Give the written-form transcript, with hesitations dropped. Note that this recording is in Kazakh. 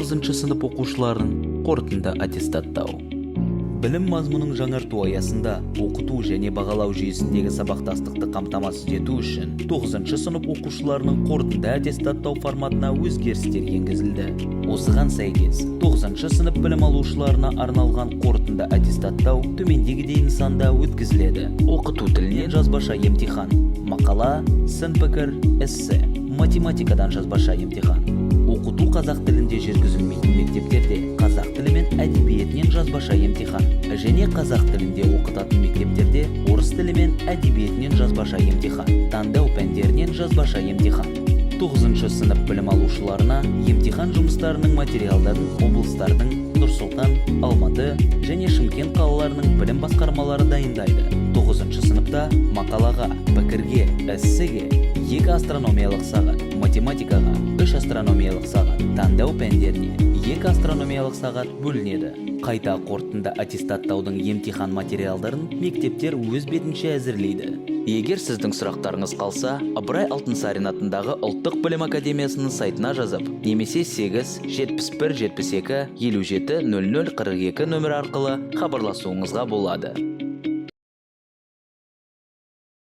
сынып оқушыларын қорытынды аттестаттау. Білім мазмұнын жаңарту аясында оқыту және бағалау жүйесіндегі сабақтастықты қамтамасыз ету үшін 9 сынып оқушыларының қорытынды аттестаттау форматына өзгерістер енгізілді. Осыған сәйкес 9 сынып білім алушыларына арналған қорытынды аттестаттау төмендегідей нысанда өткізіледі. Оқыту тілінен жазбаша емтихан, мақала, сын пікір, эссе, математикадан жазбаша емтихан. Оқыту қазақ тілінде жүргізілмейтін мектептерде қазақ тілі мен әдебиетінен жазбаша емтихан, және қазақ тілінде оқытатын мектептерде орыс тілі мен әдебиетінен жазбаша емтихан, таңдау пәндерінен жазбаша емтихан. 9 сынып білім алушыларына емтихан жұмыстарының материалдарын облыстардың Нұр-Сұлтан, Алматы және Шымкент қалаларының білім басқармалары дайындайды. 9 сыныпта мақалаға, пікірге, эссеге 2 астрономиялық сағат, математикаға 3 астрономиялық сағат, таңдау пәндеріне 2 астрономиялық сағат бөлінеді. Қайта қорытынды аттестаттаудың емтихан материалдарын мектептер өз бетінше әзірлейді. Егер сіздің сұрақтарыңыз қалса, Ыбырай Алтынсарин атындағы Ұлттық білім академиясының сайтына жазып, немесе 8 71 72 57 00 42 нөмірі арқылы хабарласуыңызға болады.